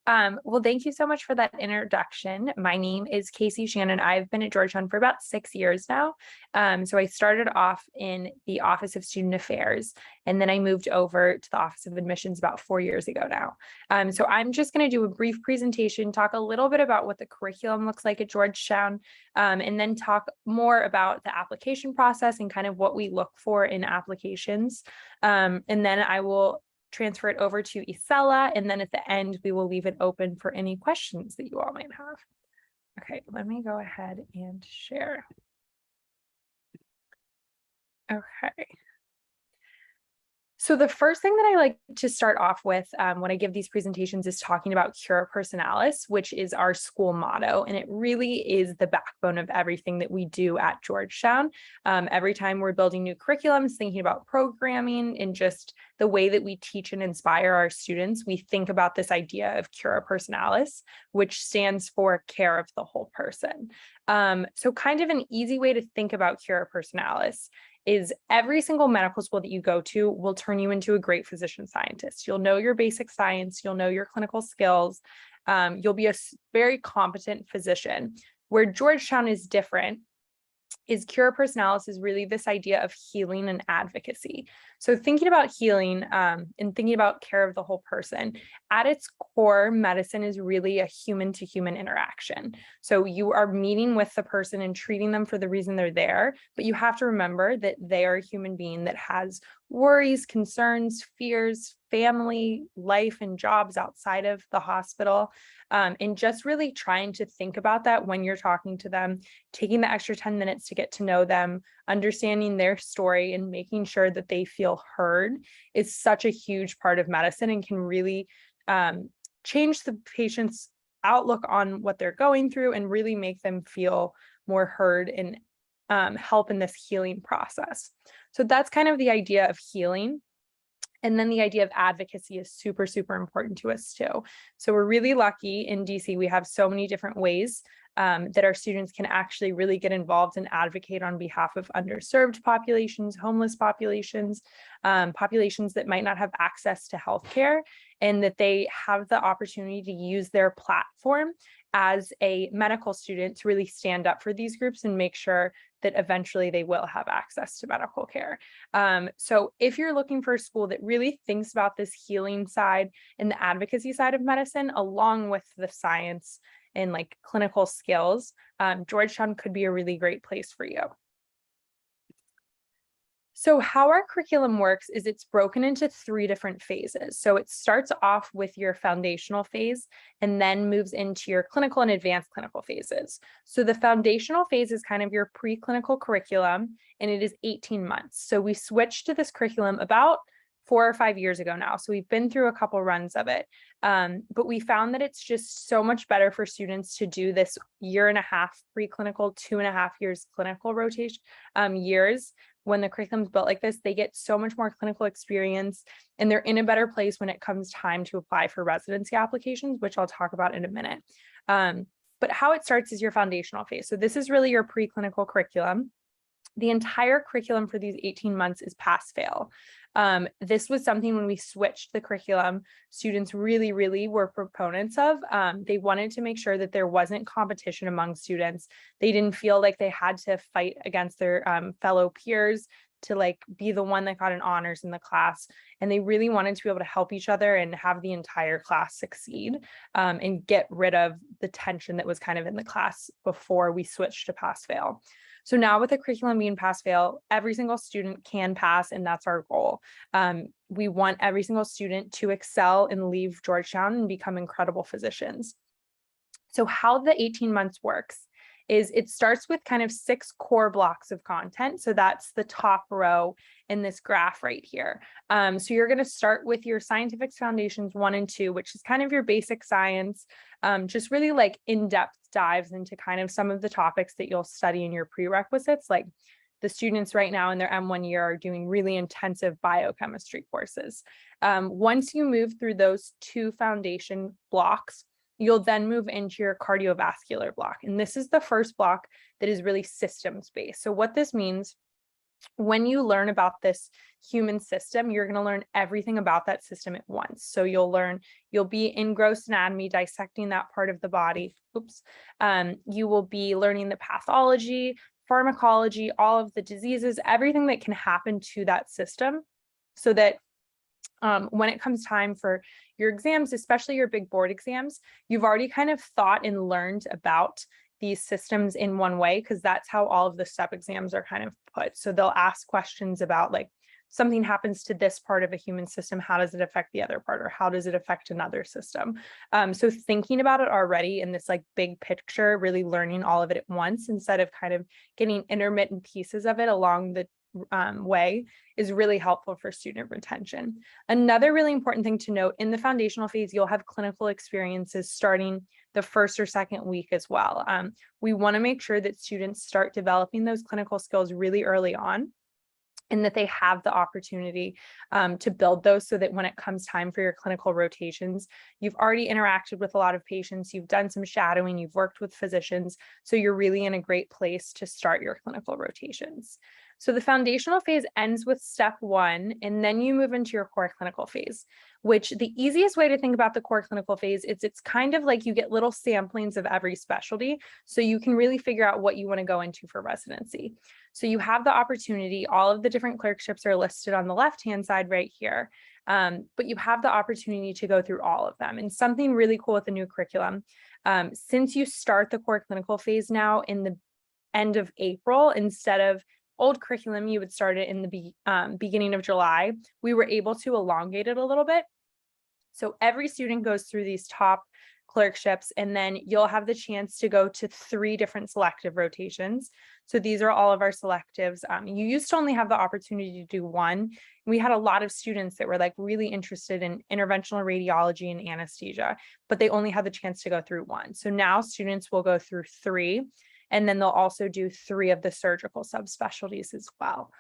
Well, thank you so much for that introduction. My name is Shannon. I've been at Georgetown for about 6 years now. So I started off in the Office of Student Affairs, and then I moved over to the Office of Admissions about 4 years ago now. So I'm just going to do a brief presentation, talk a little bit about what the curriculum looks like at Georgetown, and then talk more about the application process and kind of what we look for in applications. And then I will transfer it over to Isela, and then at the end, we will leave it open for any questions that you all might have. Okay, let me go ahead and share. Okay. So the first thing that I like to start off with when I give these presentations is talking about Cura Personalis, which is our school motto, and it really is the backbone of everything that we do at Georgetown. Every time we're building new curriculums, thinking about programming and just the way that we teach and inspire our students, we think about this idea of Cura Personalis, which stands for care of the whole person. So kind of an easy way to think about Cura Personalis is every single medical school that you go to will turn you into a great physician scientist. You'll know your basic science, you'll know your clinical skills, you'll be a very competent physician. Where Georgetown is different is Cura Personalis is really this idea of healing and advocacy. So thinking about healing and thinking about care of the whole person, at its core, medicine is really a human-to-human interaction. So you are meeting with the person and treating them for the reason they're there, but you have to remember that they are a human being that has worries, concerns, fears, family, life, and jobs outside of the hospital. And just really trying to think about that when you're talking to them, taking the extra 10 minutes to get to know them, understanding their story, and making sure that they feel heard is such a huge part of medicine and can really change the patient's outlook on what they're going through and really make them feel more heard and help in this healing process. So that's kind of the idea of healing. And then the idea of advocacy is super, super important to us too. So we're really lucky in DC. We have so many different ways that our students can actually really get involved and advocate on behalf of underserved populations, homeless populations, populations that might not have access to healthcare, and that they have the opportunity to use their platform as a medical student to really stand up for these groups and make sure that eventually they will have access to medical care. So if you're looking for a school that really thinks about this healing side and the advocacy side of medicine, along with the science and like clinical skills, Georgetown could be a really great place for you. So how our curriculum works is it's broken into 3 different phases. So it starts off with your foundational phase and then moves into your clinical and advanced clinical phases. So the foundational phase is kind of your preclinical curriculum, and it is 18 months. So we switched to this curriculum about 4 or 5 years ago now. So we've been through a couple runs of it, but we found that it's just so much better for students to do this 1.5 years preclinical, 2.5 years clinical rotation years. When the curriculum is built like this, they get so much more clinical experience, and they're in a better place when it comes time to apply for residency applications, which I'll talk about in a minute. But how it starts is your foundational phase. So this is really your preclinical curriculum. The entire curriculum for these 18 months is pass-fail. This was something when we switched the curriculum, students really, really were proponents of. They wanted to make sure that there wasn't competition among students. They didn't feel like they had to fight against their fellow peers to like be the one that got an honors in the class. And they really wanted to be able to help each other and have the entire class succeed and get rid of the tension that was kind of in the class before we switched to pass-fail. So now with the curriculum being pass-fail, every single student can pass, and that's our goal. We want every single student to excel and leave Georgetown and become incredible physicians. So how the 18 months works is it starts with kind of 6 core blocks of content. So that's the top row in this graph right here. So you're going to start with your scientific foundations 1 and 2, which is kind of your basic science, just really like in-depth dives into kind of some of the topics that you'll study in your prerequisites. Like the students right now in their M1 year are doing really intensive biochemistry courses. Once you move through those 2 foundation blocks, you'll then move into your cardiovascular block. And this is the first block that is really systems based. So what this means when you learn about this human system, you're going to learn everything about that system at once. So you'll be in gross anatomy, dissecting that part of the body. Oops. You will be learning the pathology, pharmacology, all of the diseases, everything that can happen to that system, so that when it comes time for your exams, especially your big board exams, you've already kind of thought and learned about these systems in one way, because that's how all of the step exams are kind of put. So they'll ask questions about, like, something happens to this part of a human system, how does it affect the other part, or how does it affect another system? So thinking about it already in this like big picture, really learning all of it at once instead of kind of getting intermittent pieces of it along the way is really helpful for student retention. Another really important thing to note, in the foundational phase, you'll have clinical experiences starting the first or second week as well. We want to make sure that students start developing those clinical skills really early on, and that they have the opportunity to build those, so that when it comes time for your clinical rotations, you've already interacted with a lot of patients, you've done some shadowing, you've worked with physicians, so you're really in a great place to start your clinical rotations. So the foundational phase ends with step 1, and then you move into your core clinical phase, which the easiest way to think about the core clinical phase is it's kind of like you get little samplings of every specialty, so you can really figure out what you want to go into for residency. So you have the opportunity, all of the different clerkships are listed on the left-hand side right here, but you have the opportunity to go through all of them. And something really cool with the new curriculum, since you start the core clinical phase now in the end of April, instead of old curriculum, you would start it in the beginning of July, we were able to elongate it a little bit. So every student goes through these top clerkships, and then you'll have the chance to go to 3 different selective rotations. So these are all of our selectives. You used to only have the opportunity to do 1. We had a lot of students that were like really interested in interventional radiology and anesthesia, but they only had the chance to go through 1. So now students will go through 3. And then they'll also do 3 of the surgical subspecialties as well.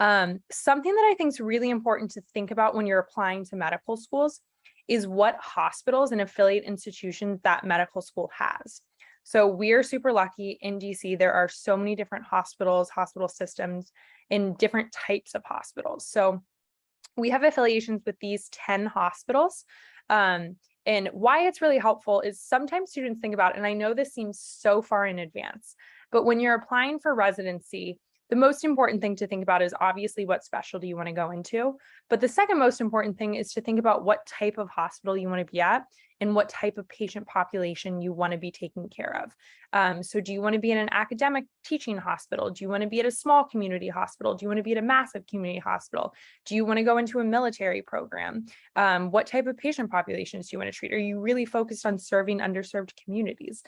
Something that I think is really important to think about when you're applying to medical schools is what hospitals and affiliate institutions that medical school has. So we're super lucky in DC. There are so many different hospitals, hospital systems, and different types of hospitals. So we have affiliations with these 10 hospitals. And why it's really helpful is sometimes students think about, and I know this seems so far in advance, but when you're applying for residency, the most important thing to think about is obviously what specialty you want to go into. But the second most important thing is to think about what type of hospital you want to be at and what type of patient population you want to be taking care of. So do you want to be in an academic teaching hospital? Do you want to be at a small community hospital? Do you want to be at a massive community hospital? Do you want to go into a military program? What type of patient populations do you want to treat? Are you really focused on serving underserved communities?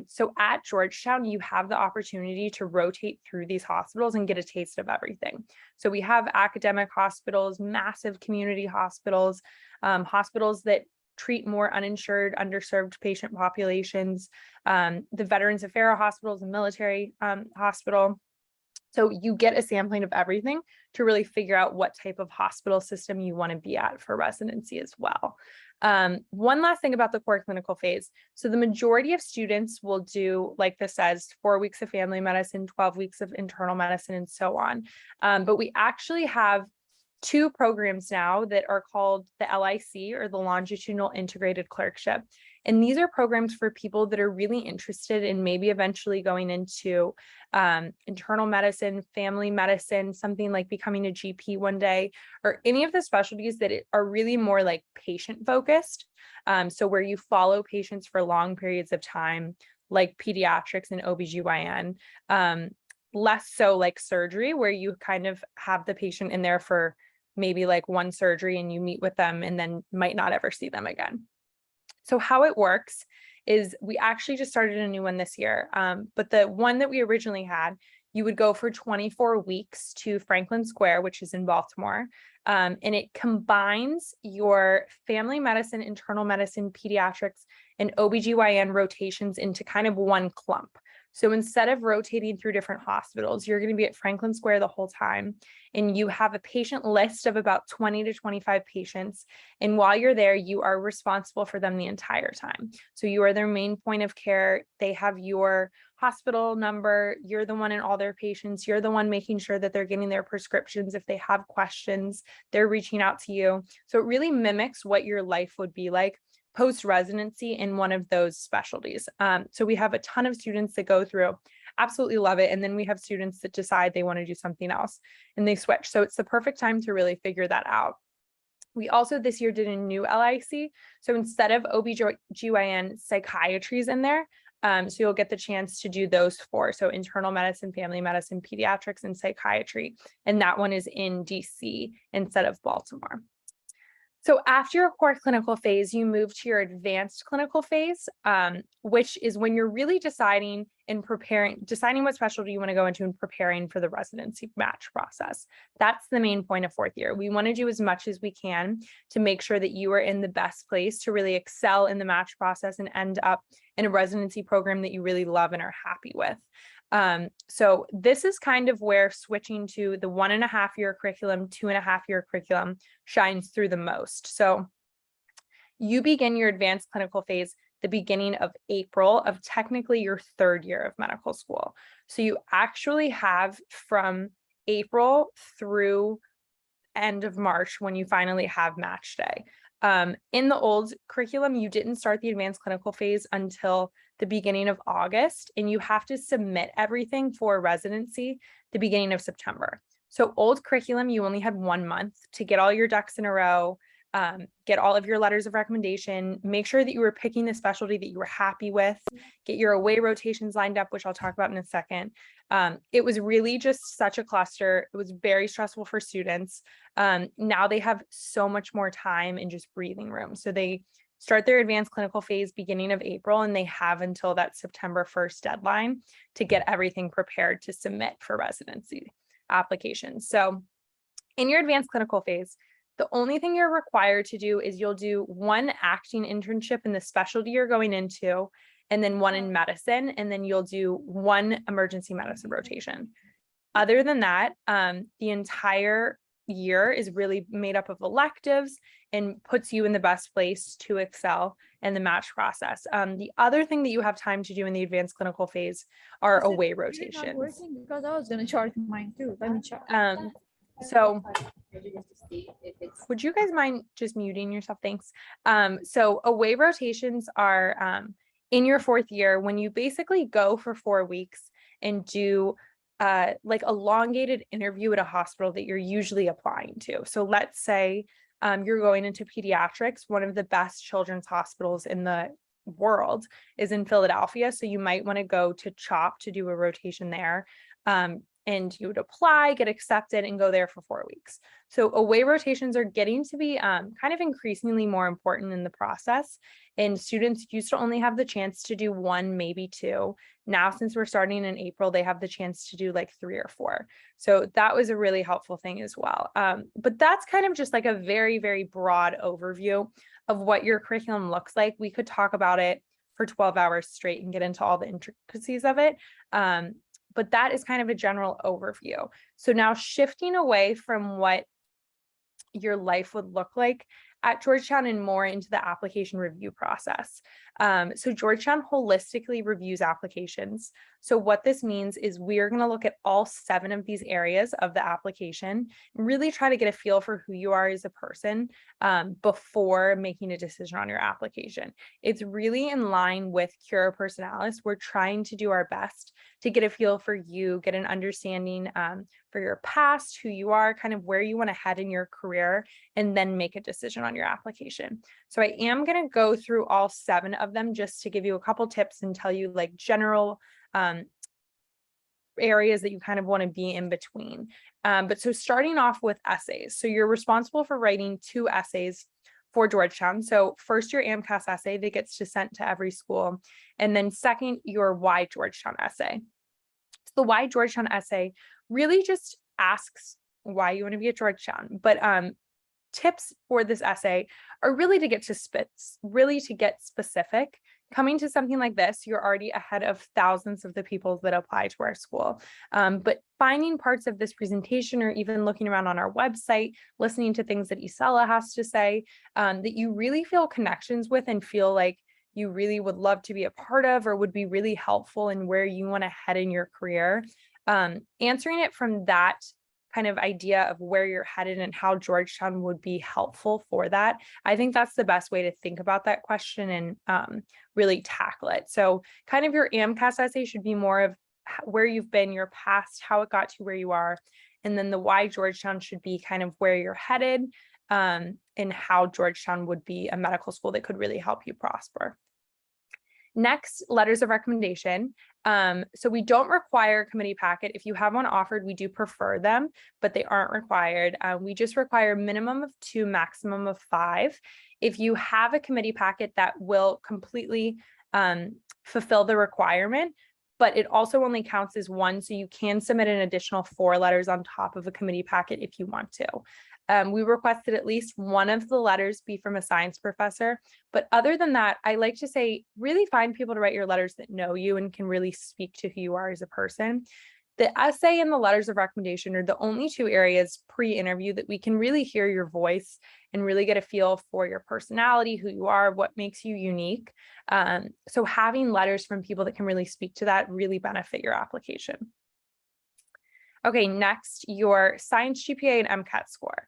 So at Georgetown, you have the opportunity to rotate through these hospitals and get a taste of everything. So we have academic hospitals, massive community hospitals, hospitals that treat more uninsured, underserved patient populations, the Veterans Affairs hospitals and military hospital. So you get a sampling of everything to really figure out what type of hospital system you want to be at for residency as well. One last thing about the core clinical phase. So the majority of students will do, like this says, 4 weeks of family medicine, 12 weeks of internal medicine, and so on. But we actually have 2 programs now that are called the LIC, or the Longitudinal Integrated Clerkship. And these are programs for people that are really interested in maybe eventually going into internal medicine, family medicine, something like becoming a GP one day, or any of the specialties that are really more like patient focused. So where you follow patients for long periods of time, like pediatrics and OBGYN, less so like surgery, where you kind of have the patient in there for maybe like 1 surgery and you meet with them and then might not ever see them again. So how it works is we actually just started a new one this year, but the one that we originally had, you would go for 24 weeks to Franklin Square, which is in Baltimore, and it combines your family medicine, internal medicine, pediatrics, and OBGYN rotations into kind of one clump. So instead of rotating through different hospitals, you're going to be at Franklin Square the whole time. And you have a patient list of about 20 to 25 patients. And while you're there, you are responsible for them the entire time. So you are their main point of care. They have your hospital number. You're the one in all their patients. You're the one making sure that they're getting their prescriptions. If they have questions, they're reaching out to you. So it really mimics what your life would be like post-residency in one of those specialties. So we have a ton of students that go through, absolutely love it. And then we have students that decide they want to do something else and they switch. So it's the perfect time to really figure that out. We also this year did a new LIC. So instead of OB/GYN, psychiatry is in there. So you'll get the chance to do those four. So internal medicine, family medicine, pediatrics, and psychiatry. And that one is in DC instead of Baltimore. So after your core clinical phase, you move to your advanced clinical phase, which is when you're really deciding what specialty you want to go into and preparing for the residency match process. That's the main point of fourth year. We want to do as much as we can to make sure that you are in the best place to really excel in the match process and end up in a residency program that you really love and are happy with. So this is kind of where switching to the 1.5-year curriculum, 2.5-year curriculum shines through the most. So you begin your advanced clinical phase the beginning of April of technically your third year of medical school. So you actually have from April through end of March when you finally have match day. In the old curriculum, you didn't start the advanced clinical phase until the beginning of August, and you have to submit everything for residency the beginning of September. So old curriculum, you only had 1 month to get all your ducks in a row, get all of your letters of recommendation, make sure that you were picking the specialty that you were happy with, get your away rotations lined up, which I'll talk about in a second. It was really just such a cluster. It was very stressful for students. Now they have so much more time and just breathing room. So they start their advanced clinical phase beginning of April, and they have until that September 1st deadline to get everything prepared to submit for residency applications. So in your advanced clinical phase, the only thing you're required to do is you'll do 1 acting internship in the specialty you're going into, and then 1 in medicine, and then you'll do 1 emergency medicine rotation. Other than that, the entire year is really made up of electives and puts you in the best place to excel in the match process. The other thing that you have time to do in the advanced clinical phase are away rotations. Because I was going to charge mine too. Let me check. So would you guys mind just muting yourself? Thanks. So away rotations are in your 4th year when you basically go for 4 weeks and do like elongated interview at a hospital that you're usually applying to. So let's say you're going into pediatrics. One of the best children's hospitals in the world is in Philadelphia. So you might want to go to CHOP to do a rotation there. And you would apply, get accepted, and go there for 4 weeks. So away rotations are getting to be kind of increasingly more important in the process. And students used to only have the chance to do 1, maybe 2. Now, since we're starting in April, they have the chance to do like 3 or 4. So that was a really helpful thing as well. But that's kind of just like a very, very broad overview of what your curriculum looks like. We could talk about it for 12 hours straight and get into all the intricacies of it. But that is kind of a general overview. So now shifting away from what your life would look like at Georgetown and more into the application review process. So Georgetown holistically reviews applications. So what this means is we're going to look at all 7 of these areas of the application and really try to get a feel for who you are as a person before making a decision on your application. It's really in line with Cura Personalis. We're trying to do our best to get a feel for you, get an understanding for your past, who you are, kind of where you want to head in your career, and then make a decision on your application. So I am going to go through all 7 of them just to give you a couple tips and tell you like general areas that you kind of want to be in between. But so starting off with essays. So you're responsible for writing 2 essays for Georgetown. So first, your AMCAS essay that gets sent to every school. And then second, your Why Georgetown essay. So the Why Georgetown essay really just asks why you want to be at Georgetown. But tips for this essay are really to get specific, coming to something like this, you're already ahead of thousands of the people that apply to our school. But finding parts of this presentation or even looking around on our website, listening to things that Isela has to say, that you really feel connections with and feel like you really would love to be a part of or would be really helpful in where you want to head in your career. Answering it from that kind of idea of where you're headed and how Georgetown would be helpful for that. I think that's the best way to think about that question and really tackle it. So kind of your AMCAS essay should be more of where you've been, your past, how it got to where you are, and then the why Georgetown should be kind of where you're headed, and how Georgetown would be a medical school that could really help you prosper. Next, letters of recommendation. So we don't require a committee packet. If you have one offered, we do prefer them, but they aren't required. We just require a minimum of 2, maximum of 5. If you have a committee packet, that will completely fulfill the requirement, but it also only counts as 1. So you can submit an additional 4 letters on top of a committee packet if you want to. We requested at least one of the letters be from a science professor, but other than that, I like to say, really find people to write your letters that know you and can really speak to who you are as a person. The essay and the letters of recommendation are the only 2 areas pre-interview that we can really hear your voice and really get a feel for your personality, who you are, what makes you unique. So having letters from people that can really speak to that really benefit your application. Okay, next, your science GPA and MCAT score.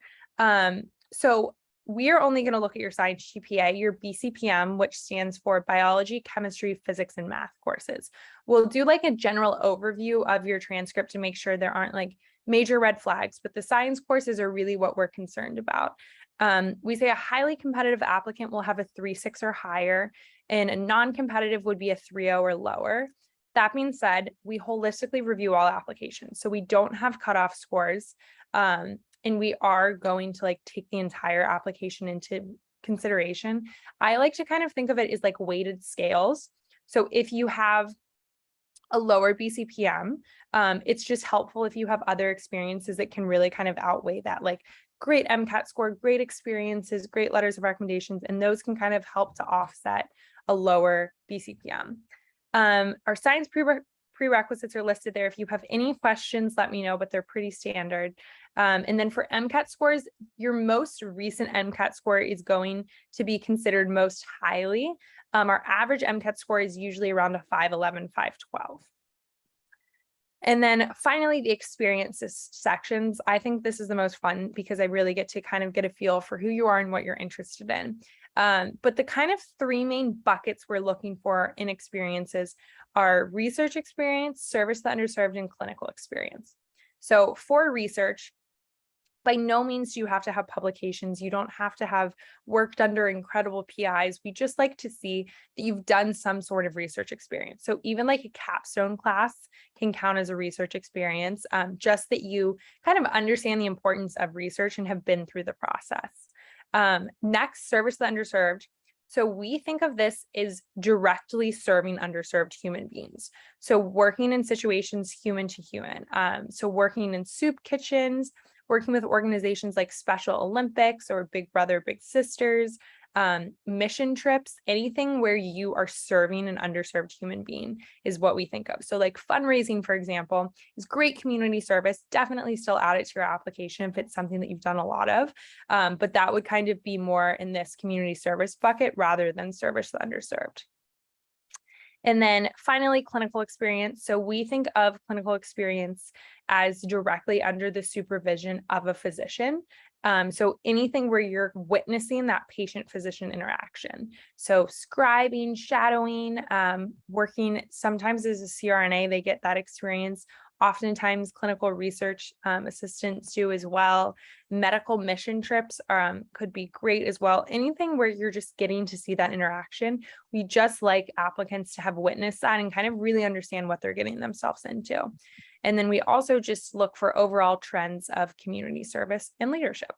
So we are only going to look at your science GPA, your BCPM, which stands for biology, chemistry, physics, and math courses. We'll do like a general overview of your transcript to make sure there aren't like major red flags, but the science courses are really what we're concerned about. We say a highly competitive applicant will have a 3.6 or higher, and a non-competitive would be a 3.0 or lower. That being said, we holistically review all applications. So we don't have cutoff scores, and we are going to like take the entire application into consideration. I like to kind of think of it as like weighted scales. So if you have a lower BCPM, it's just helpful if you have other experiences that can really kind of outweigh that, like great MCAT score, great experiences, great letters of recommendations, and those can kind of help to offset a lower BCPM. Our science prerequisites are listed there. If you have any questions, let me know, but they're pretty standard. And then for MCAT scores, your most recent MCAT score is going to be considered most highly. Our average MCAT score is usually around a 5.11, 5.12. And then finally, the experiences sections. I think this is the most fun because I really get to kind of get a feel for who you are and what you're interested in. But the kind of 3 main buckets we're looking for in experiences are research experience, service to the underserved, and clinical experience. So for research, by no means do you have to have publications. You don't have to have worked under incredible PIs. We just like to see that you've done some sort of research experience. So even like a capstone class can count as a research experience, just that you kind of understand the importance of research and have been through the process. Next, service to the underserved. So we think of this as directly serving underserved human beings. So working in situations human to human. So working in soup kitchens, working with organizations like Special Olympics or Big Brother, Big Sisters, mission trips, anything where you are serving an underserved human being is what we think of. So like fundraising, for example, is great community service. Definitely still add it to your application if it's something that you've done a lot of, but that would kind of be more in this community service bucket rather than service to the underserved. And then finally, clinical experience. So we think of clinical experience as directly under the supervision of a physician. So anything where you're witnessing that patient-physician interaction. So scribing, shadowing, working sometimes as a CRNA, they get that experience. Oftentimes clinical research assistants do as well. Medical mission trips could be great as well. Anything where you're just getting to see that interaction. We just like applicants to have witnessed that and kind of really understand what they're getting themselves into. And then we also just look for overall trends of community service and leadership.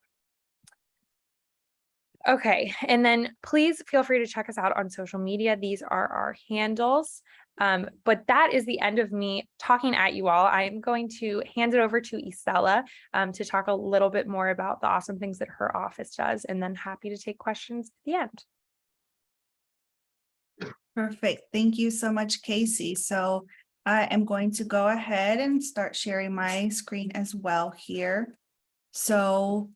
Okay, and then please feel free to check us out on social media. These are our handles. But that is the end of me talking at you all. I'm going to hand it over to Isela to talk a little bit more about the awesome things that her office does, and then happy to take questions at the end. Perfect. Thank you so much, Casey. So I am going to go ahead and start sharing my screen as well here. So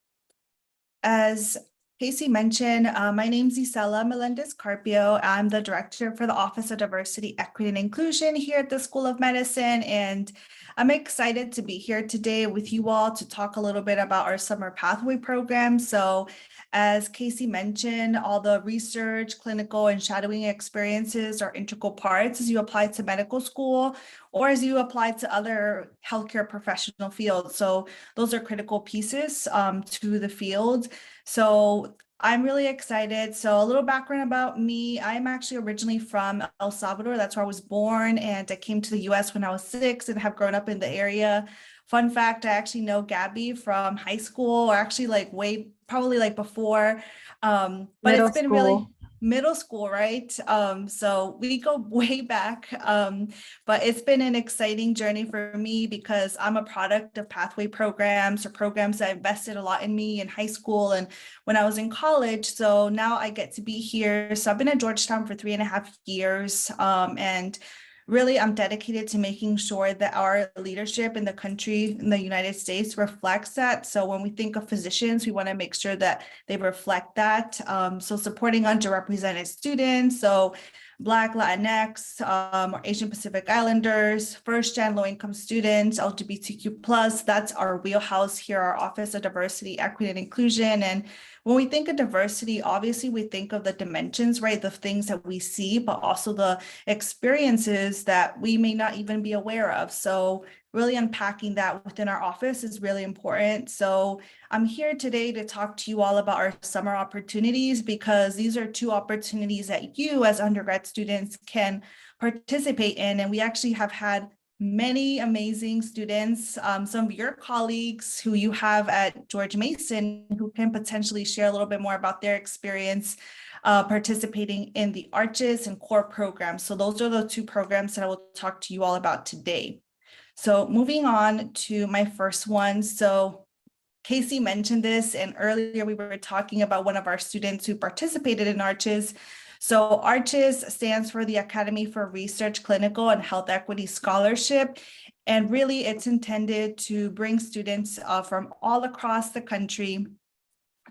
as Casey mentioned, my name's Isela Melendez-Carpio. I'm the director for the Office of Diversity, Equity, and Inclusion here at the School of Medicine. And I'm excited to be here today with you all to talk a little bit about our summer pathway program. So as Casey mentioned, all the research, clinical, and shadowing experiences are integral parts as you apply to medical school or as you apply to other healthcare professional fields. So those are critical pieces to the field. So I'm really excited. So a little background about me. I'm actually originally from El Salvador. That's where I was born. And I came to the US when I was 6 and have grown up in the area. Fun fact, I actually know Gabby from high school, or actually like probably like before. But Middle it's been school. really middle school, right? So we go way back. But it's been an exciting journey for me because I'm a product of pathway programs or programs that invested a lot in me in high school and when I was in college. So now I get to be here. So I've been at Georgetown for 3.5 years. And really, I'm dedicated to making sure that our leadership in the country, in the United States, reflects that. So when we think of physicians, we want to make sure that they reflect that. So supporting underrepresented students, so Black, Latinx, or Asian Pacific Islanders, first-gen low-income students, LGBTQ+, that's our wheelhouse here, our Office of Diversity, Equity, and Inclusion. And when we think of diversity, obviously we think of the dimensions, right? The things that we see, but also the experiences that we may not even be aware of. So really unpacking that within our office is really important. So I'm here today to talk to you all about our summer opportunities because these are 2 opportunities that you as undergrad students can participate in. And we actually have had many amazing students, some of your colleagues who you have at George Mason who can potentially share a little bit more about their experience participating in the Arches and Core programs. So those are the 2 programs that I will talk to you all about today. So moving on to my first one. So Casey mentioned this, and earlier we were talking about one of our students who participated in Arches. So Arches stands for the Academy for Research, Clinical, and Health Equity Scholarship. And really it's intended to bring students from all across the country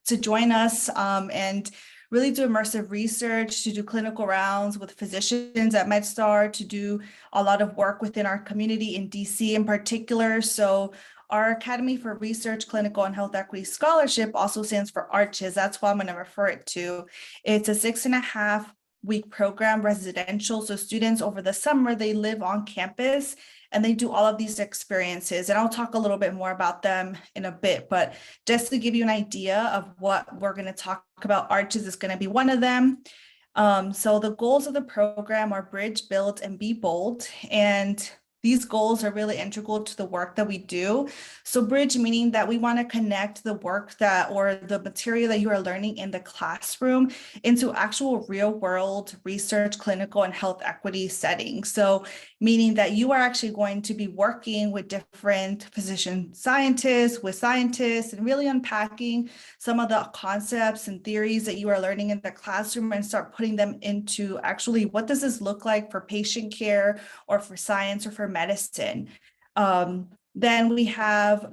to join us and really do immersive research, to do clinical rounds with physicians at MedStar, to do a lot of work within our community in DC in particular. So our Academy for Research, Clinical, and Health Equity Scholarship also stands for Arches. That's what I'm going to refer it to. It's a 6.5-week program, residential. So students over the summer, they live on campus and they do all of these experiences. And I'll talk a little bit more about them in a bit, but just to give you an idea of what we're going to talk about, Arches is going to be one of them. So the goals of the program are bridge, build, and be bold. And these goals are really integral to the work that we do. So bridge meaning that we want to connect the work that or the material that you are learning in the classroom into actual real world research, clinical, and health equity settings. So meaning that you are actually going to be working with different physician scientists, with scientists, and really unpacking some of the concepts and theories that you are learning in the classroom and start putting them into actually what does this look like for patient care or for science or for medicine. Then we have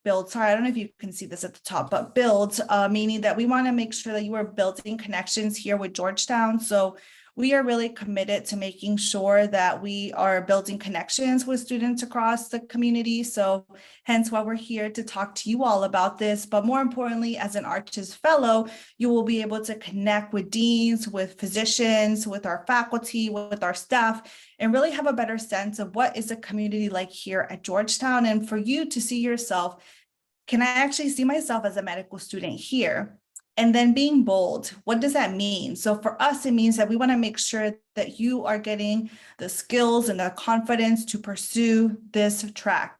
build. Sorry, I don't know if you can see this at the top, but build, meaning that we want to make sure that you are building connections here with Georgetown. So we are really committed to making sure that we are building connections with students across the community. So hence why we're here to talk to you all about this. But more importantly, as an Arches Fellow, you will be able to connect with deans, with physicians, with our faculty, with our staff, and really have a better sense of what is a community like here at Georgetown. And for you to see yourself, can I actually see myself as a medical student here? And then being bold, what does that mean? So for us, it means that we want to make sure that you are getting the skills and the confidence to pursue this track.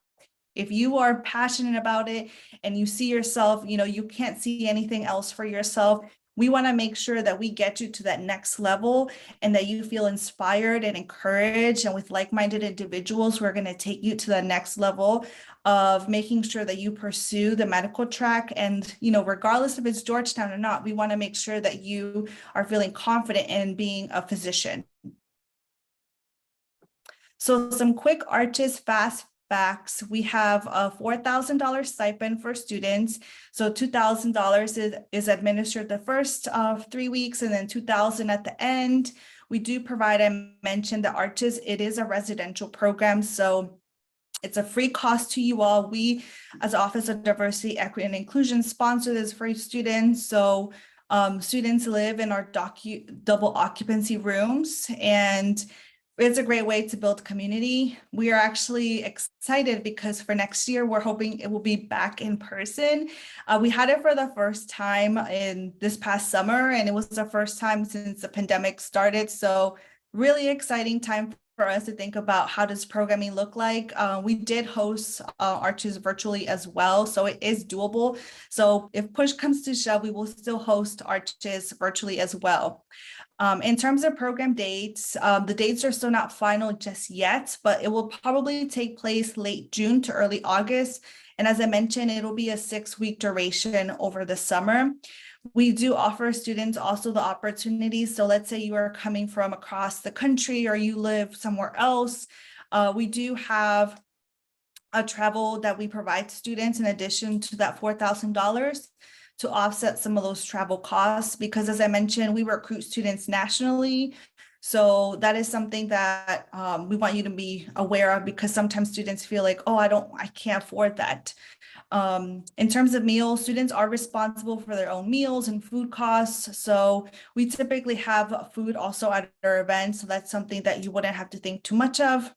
If you are passionate about it and you see yourself, you can't see anything else for yourself, We want to make sure that we get you to that next level and that you feel inspired and encouraged. And with like-minded individuals, we're going to take you to the next level of making sure that you pursue the medical track. And, regardless if it's Georgetown or not, we want to make sure that you are feeling confident in being a physician. So some quick Arches fast facts. We have a $4,000 stipend for students. So $2,000 is administered the first 3 weeks and then $2,000 at the end. We do provide, I mentioned the Arches, it is a residential program. So it's a free cost to you all. We, as Office of Diversity, Equity, and Inclusion, sponsor this for students. So students live in our double occupancy rooms, and it's a great way to build community. We are actually excited because for next year, we're hoping it will be back in person. We had it for the first time in this past summer, and it was the first time since the pandemic started. So really exciting time for us to think about how does programming look like. We did host Arches virtually as well, so it is doable. So if push comes to shove, we will still host Arches virtually as well. In terms of program dates, the dates are still not final just yet, but it will probably take place late June to early August. And as I mentioned, it'll be a 6-week duration over the summer. We do offer students also the opportunity. So let's say you are coming from across the country or you live somewhere else. We do have a travel that we provide to students in addition to that $4,000 to offset some of those travel costs, because as I mentioned, we recruit students nationally. So that is something that we want you to be aware of, because sometimes students feel like, oh, I can't afford that. In terms of meals, students are responsible for their own meals and food costs. So we typically have food also at our events. So that's something that you wouldn't have to think too much of.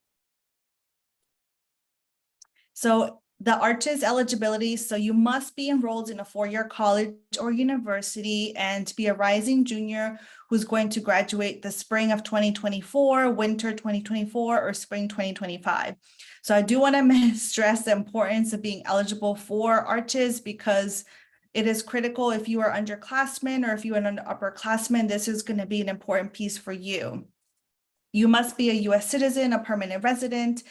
So the Arches eligibility, so you must be enrolled in a 4-year college or university and be a rising junior who's going to graduate the spring of 2024, winter 2024, or spring 2025. So I do want to stress the importance of being eligible for Arches, because it is critical. If you are underclassmen or if you are an upperclassman, this is going to be an important piece for you. You must be a U.S. citizen, a permanent resident,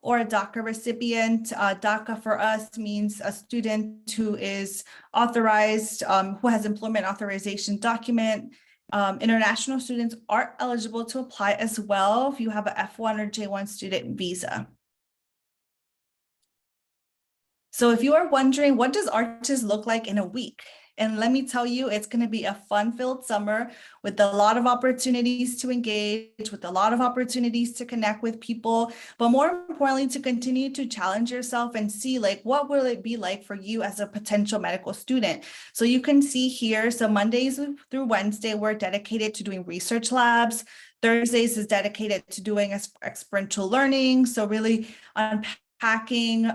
or a DACA recipient. DACA for us means a student who is authorized, who has employment authorization document. International students are eligible to apply as well if you have a F1 or J1 student visa. So if you are wondering, what does Arches look like in a week? And let me tell you, it's going to be a fun-filled summer with a lot of opportunities to engage, with a lot of opportunities to connect with people, but more importantly, to continue to challenge yourself and see, like, what will it be like for you as a potential medical student? So you can see here, so Mondays through Wednesday, we're dedicated to doing research labs. Thursdays is dedicated to doing experiential learning. So really unpacking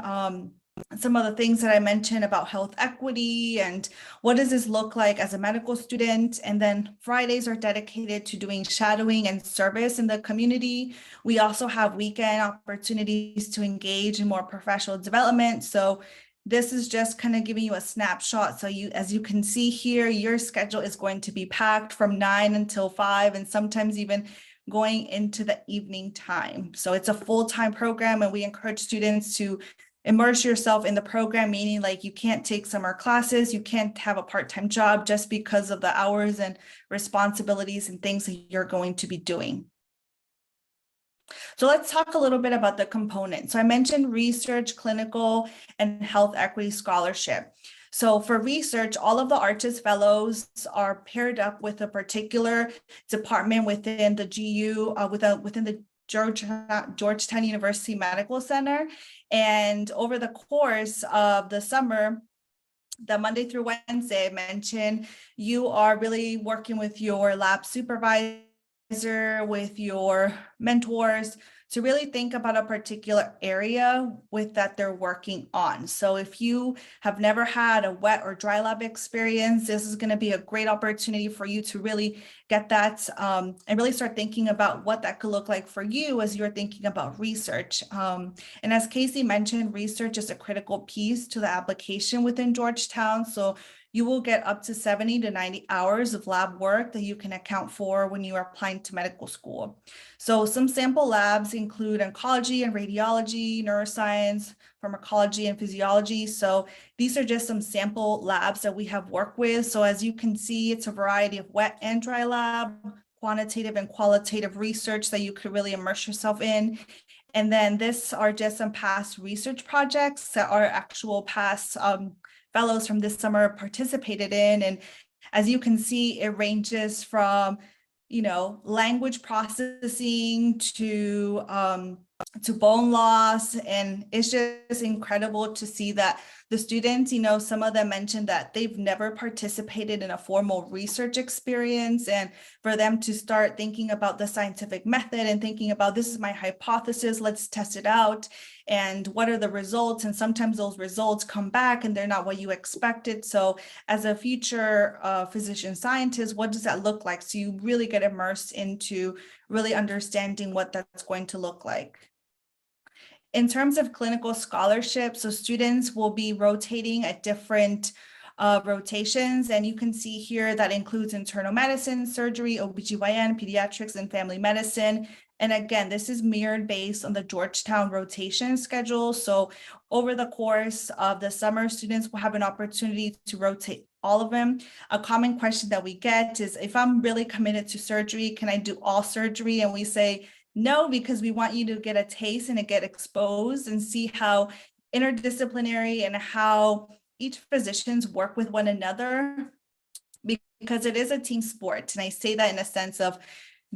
some of the things that I mentioned about health equity and what does this look like as a medical student. And then Fridays are dedicated to doing shadowing and service in the community. We also have weekend opportunities to engage in more professional development. So this is just kind of giving you a snapshot. So as you can see here, your schedule is going to be packed from 9 until 5, and sometimes even going into the evening time. So it's a full-time program, and we encourage students to immerse yourself in the program, meaning like you can't take summer classes, you can't have a part-time job just because of the hours and responsibilities and things that you're going to be doing. So let's talk a little bit about the components. So I mentioned research, clinical, and health equity scholarship. So for research, all of the Arches fellows are paired up with a particular department within the GU, within the Georgetown University Medical Center. And over the course of the summer, the Monday through Wednesday, I mentioned, you are really working with your lab supervisor, with your mentors, to really think about a particular area that they're working on. So if you have never had a wet or dry lab experience, this is going to be a great opportunity for you to really get that and really start thinking about what that could look like for you as you're thinking about research. And as Casey mentioned, research is a critical piece to the application within Georgetown. So you will get up to 70 to 90 hours of lab work that you can account for when you are applying to medical school. So some sample labs include oncology and radiology, neuroscience, pharmacology, and physiology. So these are just some sample labs that we have worked with. So as you can see, it's a variety of wet and dry lab, quantitative and qualitative research that you could really immerse yourself in. And then this are just some past research projects that our actual past fellows from this summer participated in. And as you can see, it ranges from, language processing to bone loss. And it's just incredible to see that the students, some of them mentioned that they've never participated in a formal research experience. And for them to start thinking about the scientific method and thinking about, this is my hypothesis, let's test it out. And what are the results? And sometimes those results come back and they're not what you expected. So as a future physician scientist, what does that look like? So you really get immersed into really understanding what that's going to look like. In terms of clinical scholarship, so students will be rotating at different rotations, and you can see here that includes internal medicine, surgery, OBGYN, pediatrics, and family medicine. And again, this is mirrored based on the Georgetown rotation schedule. So over the course of the summer, students will have an opportunity to rotate all of them. A common question that we get is, if I'm really committed to surgery, can I do all surgery? And we say, no, because we want you to get a taste and to get exposed and see how interdisciplinary and how each physicians work with one another, because it is a team sport. And I say that in a sense of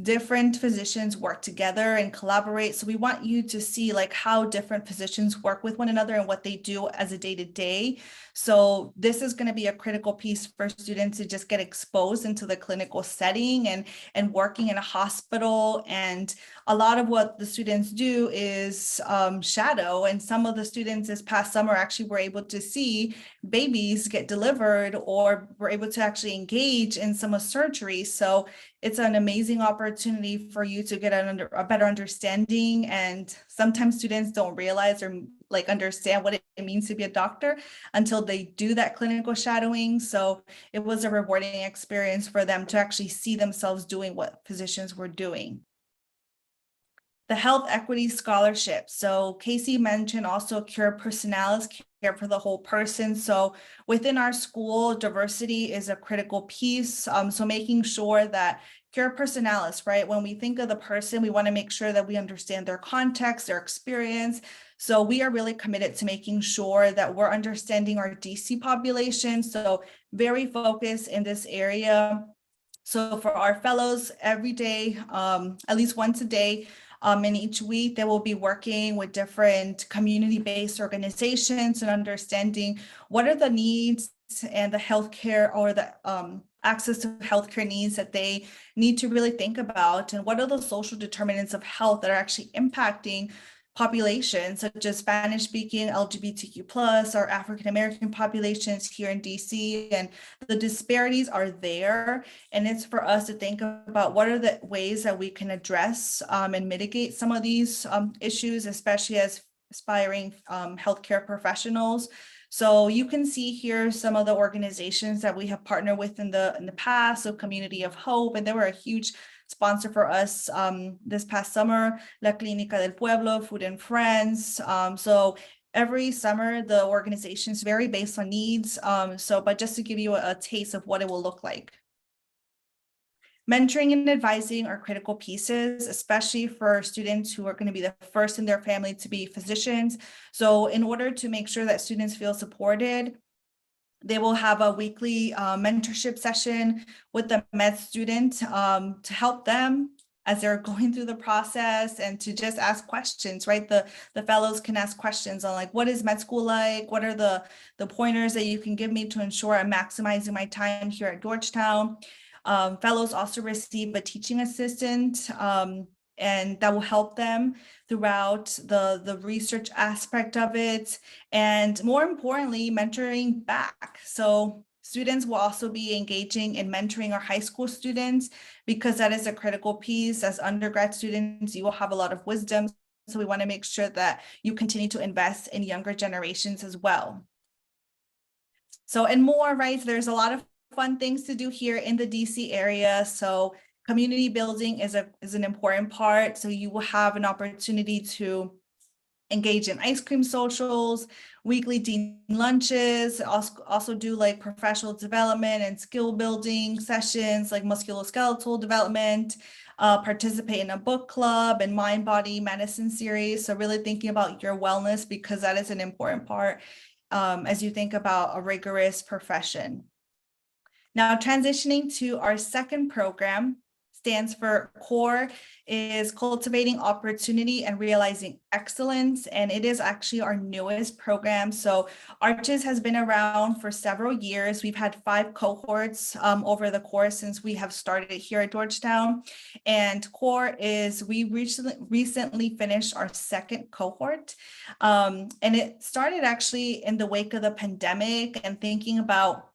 different physicians work together and collaborate. So we want you to see how different physicians work with one another and what they do as a day-to-day. So this is going to be a critical piece for students to just get exposed into the clinical setting and working in a hospital. And a lot of what the students do is shadow. And some of the students this past summer actually were able to see babies get delivered or were able to actually engage in some of surgery. So it's an amazing opportunity for you to get a better understanding. And sometimes students don't realize or understand what it means to be a doctor until they do that clinical shadowing. So it was a rewarding experience for them to actually see themselves doing what physicians were doing. The Health Equity Scholarship. So Casey mentioned also Cura Personalis, care for the whole person. So within our school, diversity is a critical piece. So making sure that Cura Personalis, right? When we think of the person, we want to make sure that we understand their context, their experience. So we are really committed to making sure that we're understanding our DC population. So very focused in this area. So for our fellows, every day, at least once a day, and each week they will be working with different community-based organizations and understanding what are the needs and the healthcare or the access to healthcare needs that they need to really think about, and what are the social determinants of health that are actually impacting populations such as Spanish-speaking, LGBTQ+, or African-American populations here in DC. And the disparities are there. And it's for us to think about what are the ways that we can address and mitigate some of these issues, especially as aspiring healthcare professionals. So you can see here some of the organizations that we have partnered with in the past, so Community of Hope, and they were a huge sponsor for us this past summer, La Clínica del Pueblo, Food and Friends. So every summer, the organizations vary based on needs. But just to give you a taste of what it will look like. Mentoring and advising are critical pieces, especially for students who are going to be the first in their family to be physicians. So in order to make sure that students feel supported, they will have a weekly mentorship session with the med student to help them as they're going through the process and to just ask questions, right? The fellows can ask questions on what is med school like? What are the pointers that you can give me to ensure I'm maximizing my time here at Georgetown? Fellows also receive a teaching assistant and that will help them throughout the research aspect of it. And more importantly, mentoring back. So students will also be engaging in mentoring our high school students, because that is a critical piece. As undergrad students, you will have a lot of wisdom. So we want to make sure that you continue to invest in younger generations as well. So, and more, right? There's a lot of fun things to do here in the DC area. So community building is an important part. So you will have an opportunity to engage in ice cream socials, weekly dean lunches, also do like professional development and skill building sessions like musculoskeletal development, participate in a book club and mind body medicine series. So really thinking about your wellness, because that is an important part as you think about a rigorous profession. Now, transitioning to our second program, stands for CORE, is Cultivating Opportunity and Realizing Excellence, and it is actually our newest program. So ARCHES has been around for several years. We've had 5 cohorts over the course since we have started here at Georgetown. And CORE is, we recently finished our second cohort. And it started actually in the wake of the pandemic and thinking about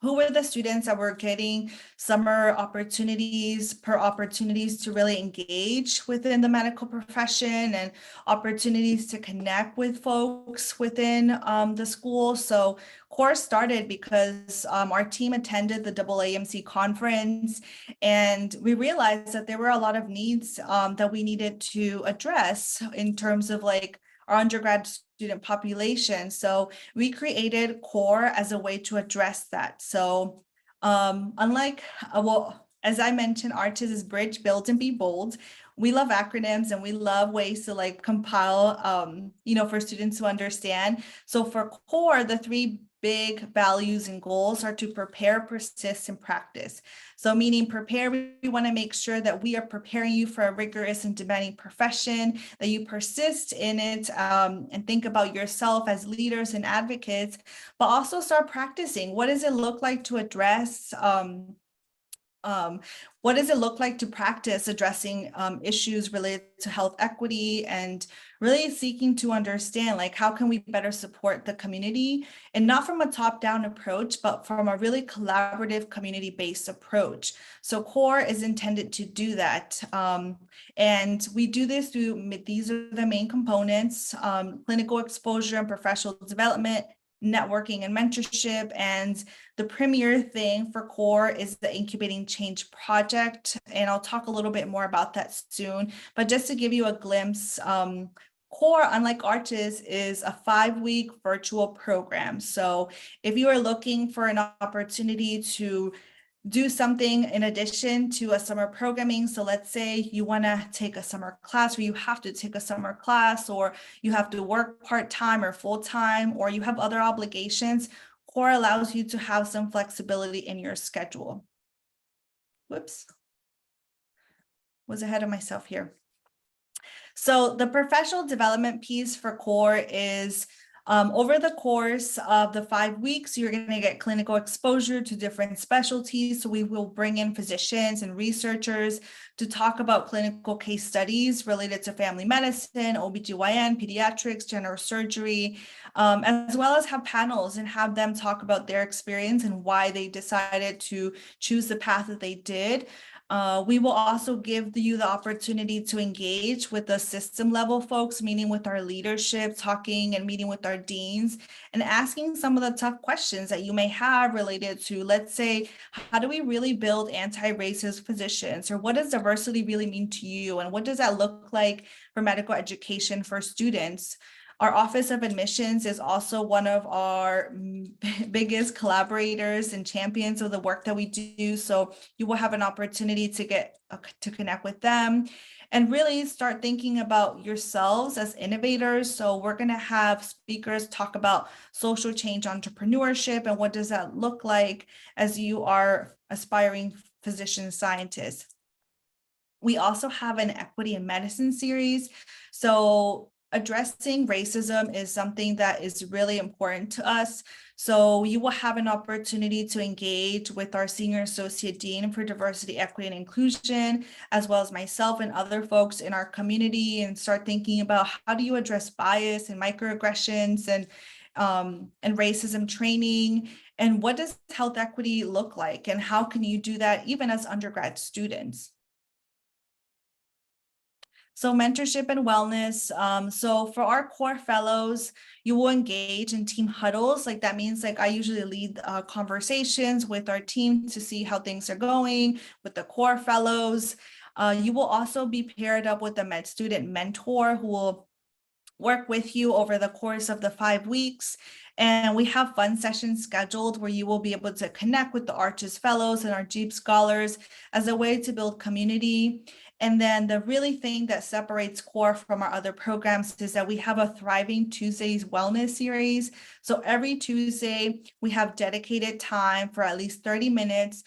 who were the students that were getting summer opportunities to really engage within the medical profession and opportunities to connect with folks within the school. So CORE started because our team attended the AAMC conference, and we realized that there were a lot of needs that we needed to address in terms of like our undergrad student population. So we created CORE as a way to address that. So unlike, well, as I mentioned, ARCHES is Bridge, Build, and Be Bold. We love acronyms and we love ways to like compile, for students to understand. So for CORE, the 3 big values and goals are to prepare, persist, and practice. So meaning prepare, we want to make sure that we are preparing you for a rigorous and demanding profession, that you persist in it and think about yourself as leaders and advocates, but also start practicing. What does it look like to address what does it look like to practice addressing issues related to health equity, and really seeking to understand like how can we better support the community, and not from a top-down approach, but from a really collaborative community-based approach. So CORE is intended to do that. And we do this through, these are the main components: clinical exposure and professional development, networking and mentorship, and the premier thing for CORE is the Incubating Change project. And I'll talk a little bit more about that soon, but just to give you a glimpse, CORE, unlike ARCHES, is a 5-week virtual program. So if you are looking for an opportunity to do something in addition to a summer programming. So let's say you want to take a summer class, or you have to take a summer class, or you have to work part-time or full-time, or you have other obligations, CORE allows you to have some flexibility in your schedule. Whoops. Was ahead of myself here. So the professional development piece for CORE is over the course of the 5 weeks, you're going to get clinical exposure to different specialties. So we will bring in physicians and researchers to talk about clinical case studies related to family medicine, OBGYN, pediatrics, general surgery, as well as have panels and have them talk about their experience and why they decided to choose the path that they did. We will also give you the opportunity to engage with the system level folks, meeting with our leadership, talking and meeting with our deans, and asking some of the tough questions that you may have related to, let's say, how do we really build anti-racist positions? Or what does diversity really mean to you? And what does that look like for medical education for students? Our Office of Admissions is also one of our biggest collaborators and champions of the work that we do. So you will have an opportunity to get to connect with them and really start thinking about yourselves as innovators. So we're going to have speakers talk about social change entrepreneurship and what does that look like as you are aspiring physician scientists. We also have an equity in medicine series. So addressing racism is something that is really important to us. So you will have an opportunity to engage with our Senior Associate Dean for Diversity, Equity, and Inclusion, as well as myself and other folks in our community, and start thinking about how do you address bias and microaggressions and racism training, and what does health equity look like, and how can you do that even as undergrad students? So mentorship and wellness. So for our core fellows, you will engage in team huddles. Like that means like I usually lead conversations with our team to see how things are going with the core fellows. You will also be paired up with a med student mentor who will work with you over the course of the 5 weeks. And we have fun sessions scheduled where you will be able to connect with the Arches Fellows and our Jeep Scholars as a way to build community. And then the really thing that separates CORE from our other programs is that we have a Thriving Tuesdays Wellness series. So every Tuesday, we have dedicated time for at least 30 minutes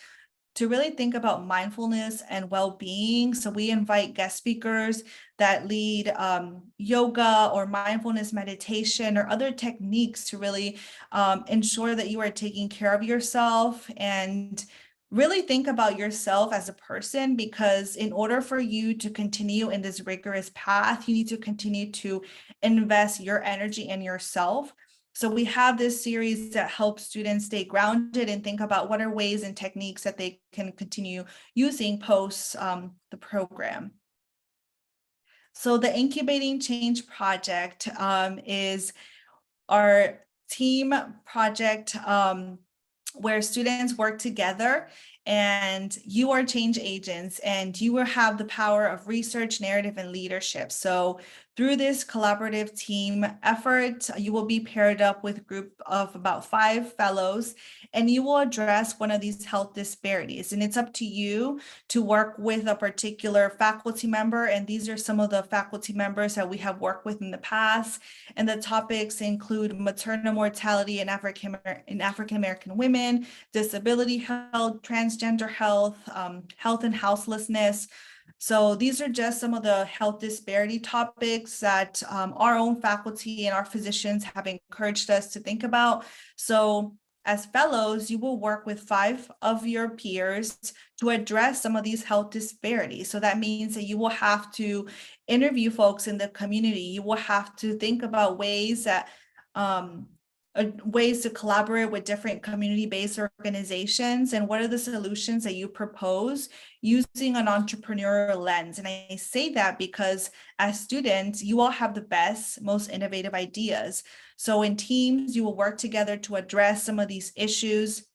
to really think about mindfulness and well-being. So we invite guest speakers that lead yoga or mindfulness meditation or other techniques to really ensure that you are taking care of yourself and really think about yourself as a person, because in order for you to continue in this rigorous path, you need to continue to invest your energy in yourself. So we have this series that helps students stay grounded and think about what are ways and techniques that they can continue using post the program. So the Incubating Change project is our team project where students work together, and you are change agents and you will have the power of research, narrative, and leadership. So through this collaborative team effort, you will be paired up with a group of about 5 fellows, and you will address one of these health disparities. And it's up to you to work with a particular faculty member. And these are some of the faculty members that we have worked with in the past. And the topics include maternal mortality in African-American women, disability health, transgender health, health and houselessness. So these are just some of the health disparity topics that our own faculty and our physicians have encouraged us to think about. So as fellows, you will work with 5 of your peers to address some of these health disparities. So that means that you will have to interview folks in the community. You will have to think about ways that ways to collaborate with different community-based organizations, and what are the solutions that you propose using an entrepreneurial lens. And I say that because as students, you all have the best, most innovative ideas. So in teams, you will work together to address some of these issues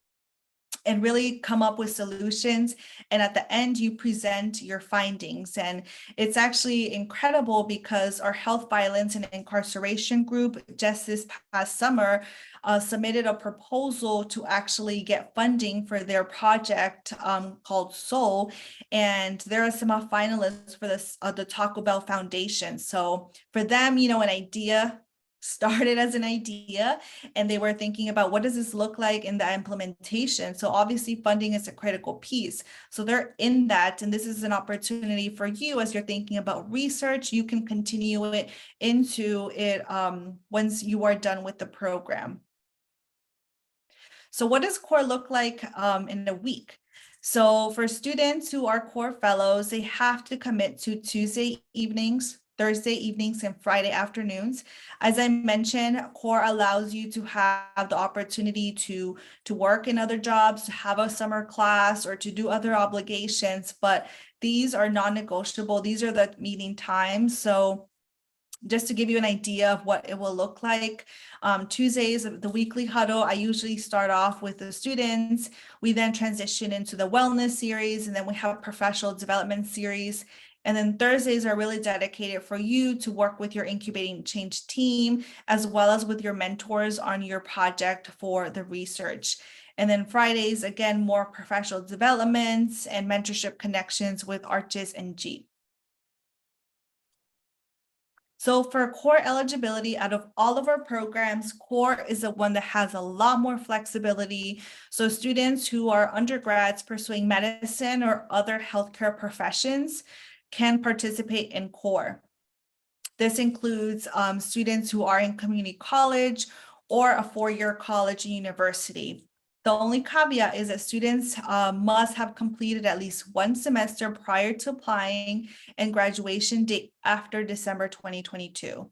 and really come up with solutions. And at the end, you present your findings. And it's actually incredible because our health violence and incarceration group just this past summer submitted a proposal to actually get funding for their project called Soul. And there are some finalists for this the Taco Bell Foundation. So for them, you know, an idea started as an idea, and they were thinking about what does this look like in the implementation. So obviously funding is a critical piece. So they're in that, and this is an opportunity for you as you're thinking about research. You can continue it into it once you are done with the program. So what does CORE look like in a week? So for students who are CORE fellows, they have to commit to Tuesday evenings, Thursday evenings, and Friday afternoons. As I mentioned, CORE allows you to have the opportunity to work in other jobs, to have a summer class, or to do other obligations, but these are non-negotiable. These are the meeting times. So just to give you an idea of what it will look like, Tuesdays, the weekly huddle, I usually start off with the students. We then transition into the wellness series, and then we have a professional development series. And then Thursdays are really dedicated for you to work with your Incubating Change team, as well as with your mentors on your project for the research. And then Fridays, again, more professional developments and mentorship connections with Arches and Jeep. So for CORE eligibility, out of all of our programs, CORE is the one that has a lot more flexibility. So students who are undergrads pursuing medicine or other healthcare professions can participate in CORE. This includes students who are in community college or a 4-year college and university. The only caveat is that students must have completed at least 1 semester prior to applying and graduation date after December 2022.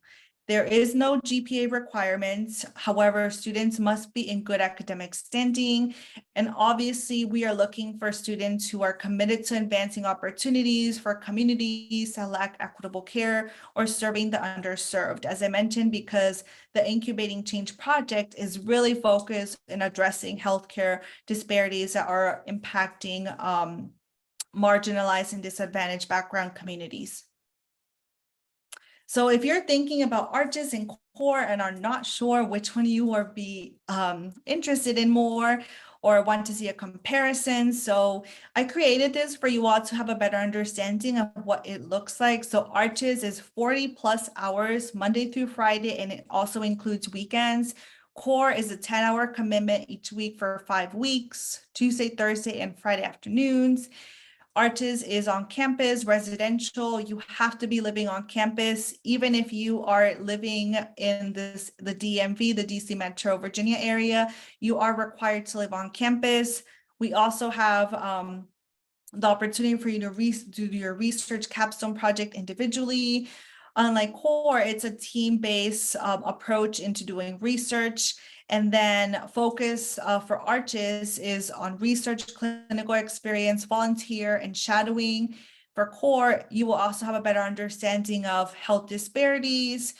There is no GPA requirement. However, students must be in good academic standing. And obviously, we are looking for students who are committed to advancing opportunities for communities that lack equitable care or serving the underserved. As I mentioned, because the Incubating Change project is really focused in addressing healthcare disparities that are impacting marginalized and disadvantaged background communities. So if you're thinking about arches and core and are not sure which one you are interested in more or want to see a comparison, so I created this for you all to have a better understanding of what it looks like. So arches is 40+ hours, Monday through Friday, and it also includes weekends. Core is a 10-hour commitment each week for 5 weeks, Tuesday, Thursday, and Friday afternoons. Arches is on campus, residential. You have to be living on campus, even if you are living in the DMV, the DC Metro Virginia area, you are required to live on campus. We also have the opportunity for you to do your research capstone project individually. Unlike core, it's a team-based approach into doing research. And then focus for arches is on research, clinical experience, volunteer, and shadowing. For core, you will also have a better understanding of health disparities,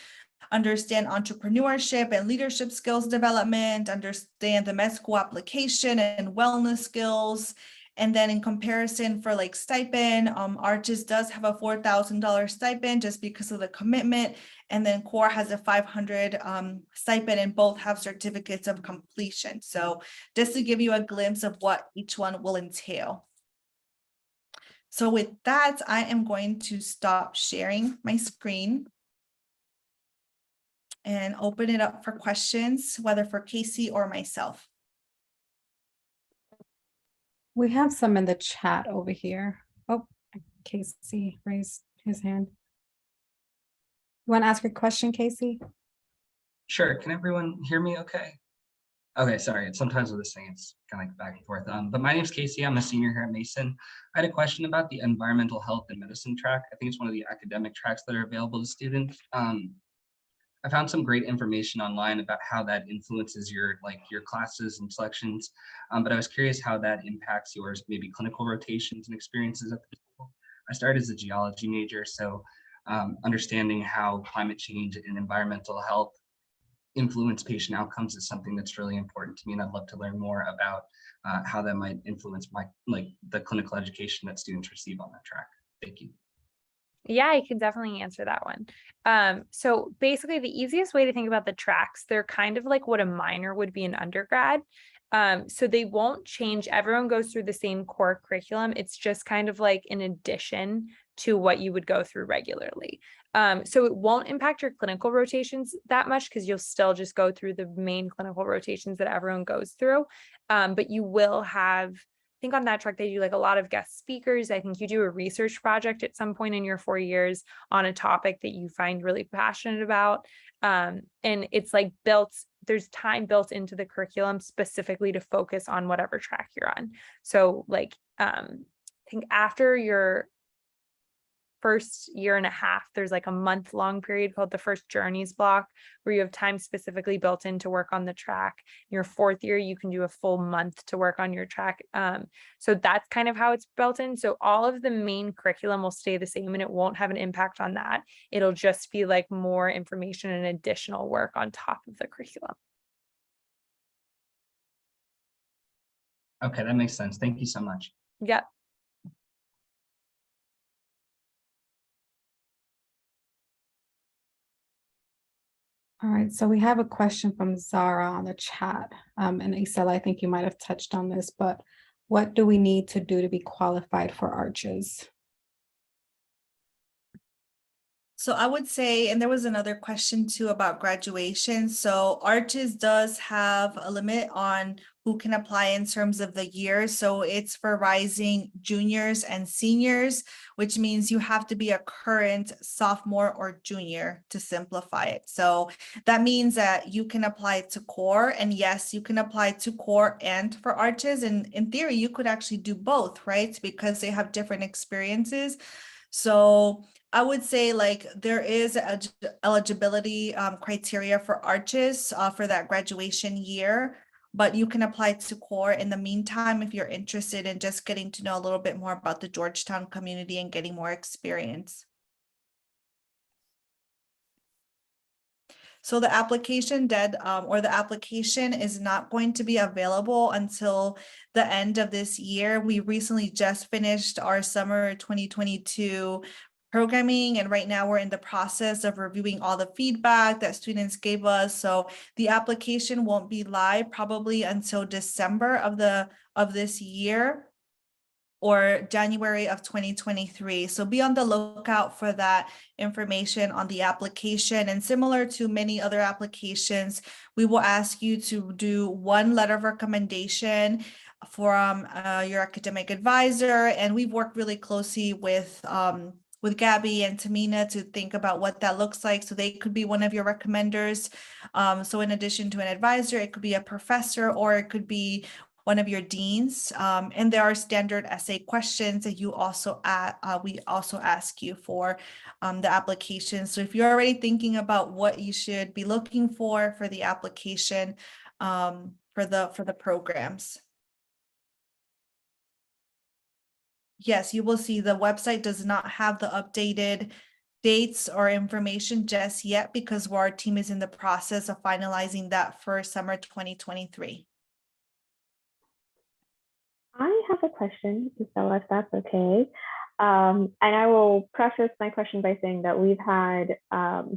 understand entrepreneurship and leadership skills development, understand the med school application and wellness skills. And then in comparison for like stipend, Arches does have a $4,000 stipend just because of the commitment. And then core has a $500 stipend, and both have certificates of completion. So just to give you a glimpse of what each one will entail. So with that, I am going to stop sharing my screen and open it up for questions, whether for Casey or myself. We have some in the chat over here. Oh, Casey raised his hand. You want to ask a question, Casey? Sure. Can everyone hear me okay? Okay, sorry. Sometimes with this thing, it's kind of like back and forth. But my name's Casey. I'm a senior here at Mason. I had a question about the environmental health and medicine track. I think it's one of the academic tracks that are available to students. I found some great information online about how that influences your classes and selections, but I was curious how that impacts yours, maybe clinical rotations and experiences at the school. I started as a geology major, so understanding how climate change and environmental health influence patient outcomes is something that's really important to me, and I'd love to learn more about how that might influence the clinical education that students receive on that track. Thank you. Yeah, I can definitely answer that one. So basically the easiest way to think about the tracks, they're kind of like what a minor would be in undergrad. So they won't change. Everyone goes through the same core curriculum. It's just kind of like an addition to what you would go through regularly. So it won't impact your clinical rotations that much because you'll still just go through the main clinical rotations that everyone goes through. But you will have, I think on that track, they do like a lot of guest speakers. I think you do a research project at some point in your 4 years on a topic that you find really passionate about. And it's like there's time built into the curriculum specifically to focus on whatever track you're on. So like, I think after your first year and a half, there's like a month-long period called the first journeys block where you have time specifically built in to work on the track. Your 4th year, you can do a full month to work on your track. So that's kind of how it's built in. So all of the main curriculum will stay the same and it won't have an impact on that. It'll just be like more information and additional work on top of the curriculum. Okay, that makes sense. Thank you so much. Yep. All right, so we have a question from Zara on the chat. And Isela, I think you might have touched on this, but what do we need to do to be qualified for arches? So I would say, and there was another question too about graduation. So Arches does have a limit on who can apply in terms of the years. So it's for rising juniors and seniors, which means you have to be a current sophomore or junior to simplify it. So that means that you can apply to core, and yes, you can apply to core and for Arches. And in theory, you could actually do both, right? Because they have different experiences. So I would say like there is eligibility criteria for arches for that graduation year, but you can apply to core in the meantime if you're interested in just getting to know a little bit more about the Georgetown community and getting more experience. So the application the application is not going to be available until the end of this year. We recently just finished our summer 2022 programming, and right now we're in the process of reviewing all the feedback that students gave us. So the application won't be live probably until December of this year, or January of 2023. So be on the lookout for that information on the application. And similar to many other applications, we will ask you to do one letter of recommendation from your academic advisor. And we've worked really closely with Gabby and Tamina to think about what that looks like. So they could be one of your recommenders. So in addition to an advisor, it could be a professor, or it could be one of your deans, and there are standard essay questions that you also we also ask you for the application. So if you're already thinking about what you should be looking for the application for the programs. Yes, you will see the website does not have the updated dates or information just yet because our team is in the process of finalizing that for summer 2023. I have a question, Isabella, if that's okay. And I will preface my question by saying that we've had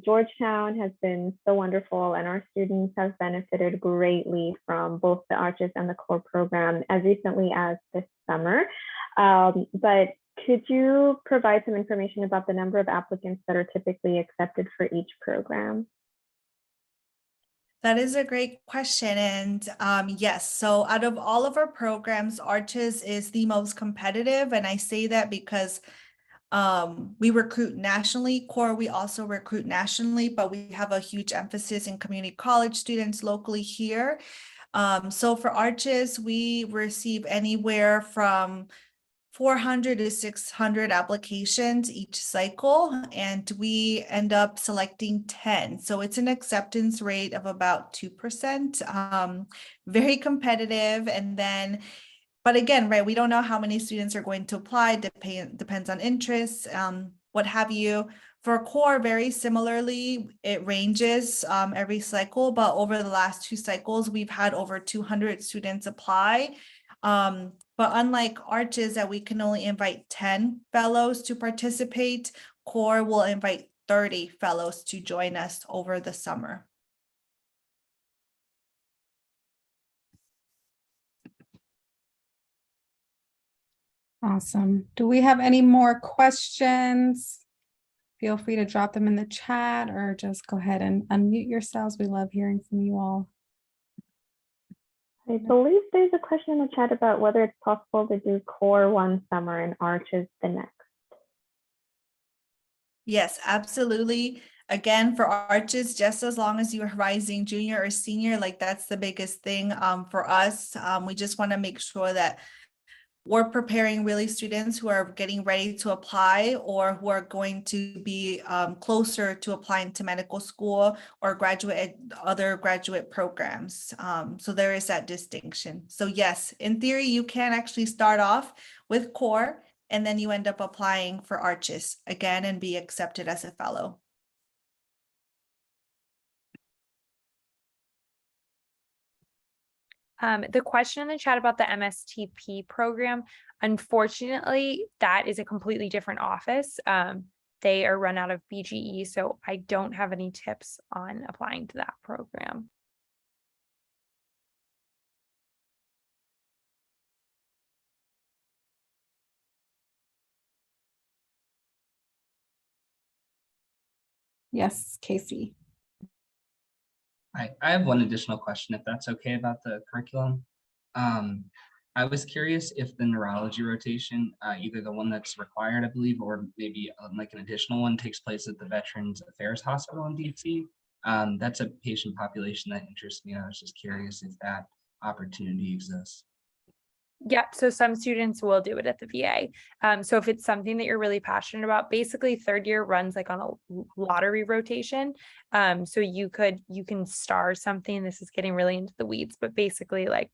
Georgetown has been so wonderful, and our students have benefited greatly from both the Arches and the core program as recently as this summer. But could you provide some information about the number of applicants that are typically accepted for each program? That is a great question. And yes, so out of all of our programs, Arches is the most competitive. And I say that because we recruit nationally. Core, we also recruit nationally, but we have a huge emphasis in community college students locally here. So for Arches, we receive anywhere from 400 to 600 applications each cycle, and we end up selecting 10. So it's an acceptance rate of about 2%, very competitive. And then, but again, right, we don't know how many students are going to apply, depends on interest, what have you. For core, very similarly, it ranges every cycle, but over the last 2 cycles, we've had over 200 students apply. But unlike Arches that we can only invite 10 fellows to participate, Core will invite 30 fellows to join us over the summer. Awesome. Do we have any more questions? Feel free to drop them in the chat or just go ahead and unmute yourselves. We love hearing from you all. I believe there's a question in the chat about whether it's possible to do core one summer and Arches the next. Yes, absolutely. Again, for Arches, just as long as you're rising junior or senior, like that's the biggest thing for us. We just want to make sure that we're preparing really students who are getting ready to apply or who are going to be closer to applying to medical school or other graduate programs. So there is that distinction. So yes, in theory, you can actually start off with core and then you end up applying for Arches again and be accepted as a fellow. The question in the chat about the MSTP program, unfortunately, that is a completely different office. They are run out of BGE, so I don't have any tips on applying to that program. Yes, Casey. I have one additional question, if that's okay, about the curriculum. I was curious if the neurology rotation, either the one that's required, I believe, or maybe like an additional one takes place at the Veterans Affairs Hospital in DC. That's a patient population that interests me. I was just curious if that opportunity exists. Yep. So some students will do it at the VA. So if it's something that you're really passionate about, basically third year runs like on a lottery rotation. So you can star something. This is getting really into the weeds, but basically like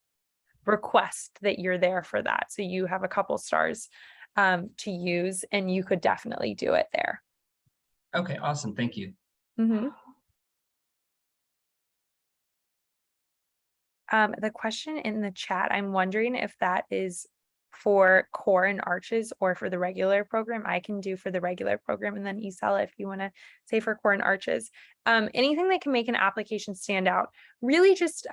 request that you're there for that. So you have a couple stars to use, and you could definitely do it there. Okay, awesome. Thank you. Mm-hmm. The question in the chat, I'm wondering if that is for core and arches or for the regular program. I can do for the regular program, and then Isela, if you want to say for core and arches. Anything that can make an application stand out, really just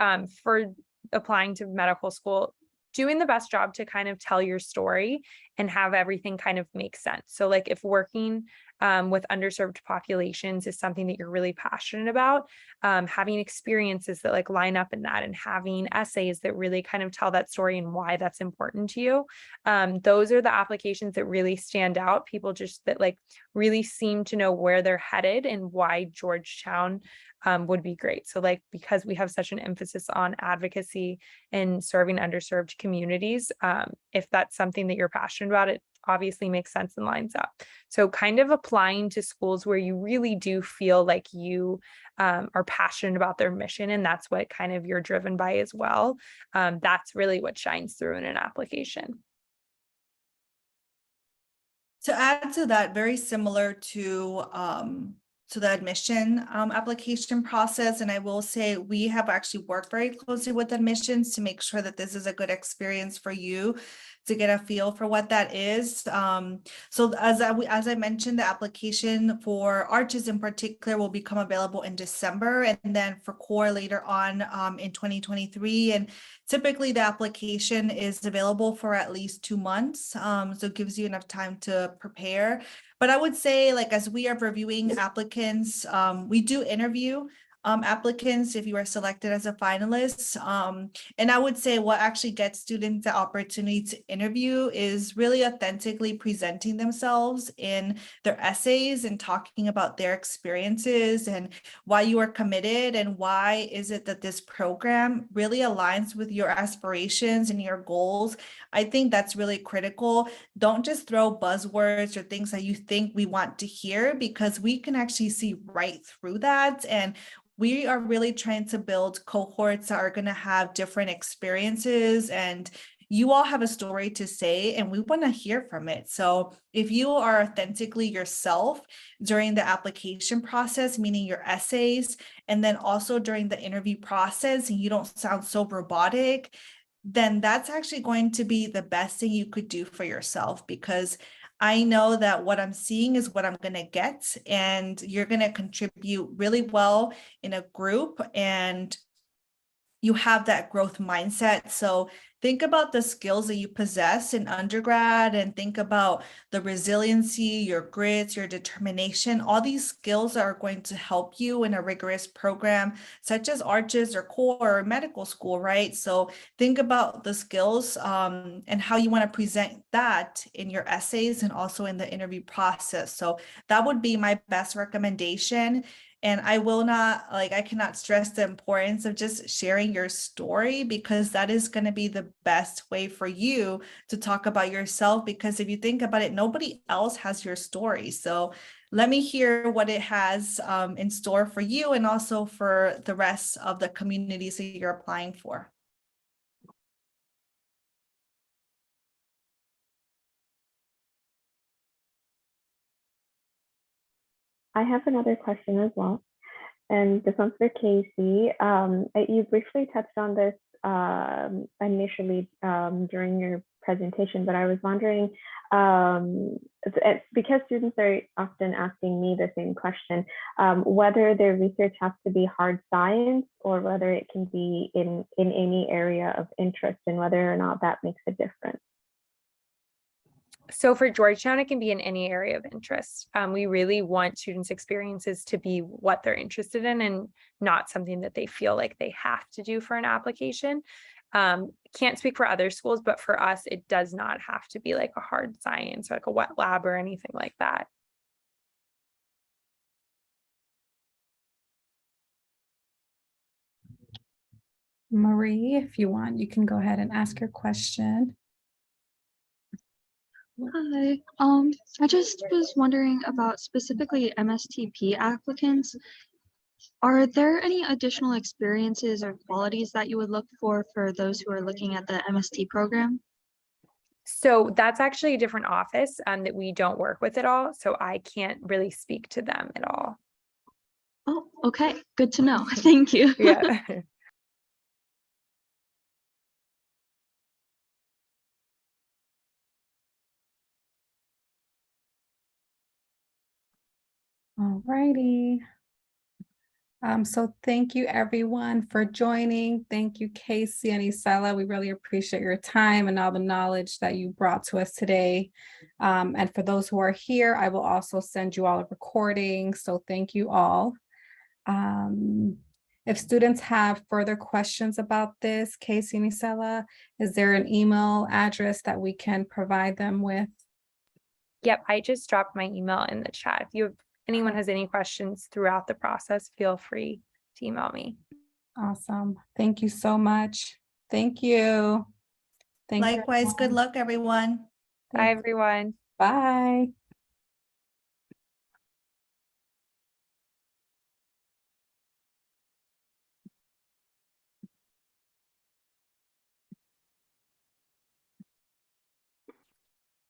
for applying to medical school, doing the best job to kind of tell your story and have everything kind of make sense. So like if working with underserved populations is something that you're really passionate about, having experiences that like line up in that, and having essays that really kind of tell that story and why that's important to you. Those are the applications that really stand out. People just that like really seem to know where they're headed and why Georgetown would be great. So like, because we have such an emphasis on advocacy and serving underserved communities, if that's something that you're passionate about, it obviously makes sense and lines up. So kind of applying to schools where you really do feel like you are passionate about their mission, and that's what kind of you're driven by as well. That's really what shines through in an application. To add to that, very similar to the admission application process. And I will say we have actually worked very closely with admissions to make sure that this is a good experience for you to get a feel for what that is. So as I mentioned, the application for arches in particular will become available in December, and then for core later on in 2023. And typically the application is available for at least 2 months. So it gives you enough time to prepare. But I would say, like, as we are reviewing applicants, we do interview applicants if you are selected as a finalist. And I would say what actually gets students the opportunity to interview is really authentically presenting themselves in their essays and talking about their experiences and why you are committed and why is it that this program really aligns with your aspirations and your goals. I think that's really critical. Don't just throw buzzwords or things that you think we want to hear, because we can actually see right through that. And we are really trying to build cohorts that are going to have different experiences, and you all have a story to say, and we want to hear from it. So if you are authentically yourself during the application process, meaning your essays, and then also during the interview process, and you don't sound so robotic, then that's actually going to be the best thing you could do for yourself, because I know that what I'm seeing is what I'm going to get, and you're going to contribute really well in a group, and you have that growth mindset. So think about the skills that you possess in undergrad, and think about the resiliency, your grit, your determination. All these skills are going to help you in a rigorous program such as arches or core or medical school, right? So think about the skills and how you want to present that in your essays and also in the interview process. So that would be my best recommendation. And I will not, I cannot stress the importance of just sharing your story, because that is going to be the best way for you to talk about yourself. Because if you think about it, nobody else has your story. So let me hear what it has in store for you, and also for the rest of the communities that you're applying for. I have another question as well, and this one's for Casey. You briefly touched on this initially during your presentation, but I was wondering, because students are often asking me the same question, whether their research has to be hard science or whether it can be in any area of interest, and whether or not that makes a difference. So for Georgetown, it can be in any area of interest. We really want students' experiences to be what they're interested in, and not something that they feel like they have to do for an application. Can't speak for other schools, but for us, it does not have to be like a hard science or like a wet lab or anything like that. Marie, if you want, you can go ahead and ask your question. Hi. I just was wondering about specifically MSTP applicants. Are there any additional experiences or qualities that you would look for those who are looking at the MST program? So that's actually a different office that we don't work with at all. So I can't really speak to them at all. Oh, okay. Good to know. Thank you. Yeah. All righty. So thank you everyone for joining. Thank you, Casey and Isela. We really appreciate your time and all the knowledge that you brought to us today. And for those who are here, I will also send you all a recording. So thank you all. If students have further questions about this, Casey and Isela, is there an email address that we can provide them with? Yep, I just dropped my email in the chat. If anyone has any questions throughout the process, feel free to email me. Awesome. Thank you so much. Thank you. Thank you, Likewise, good everyone. luck, everyone. Bye, everyone. Bye.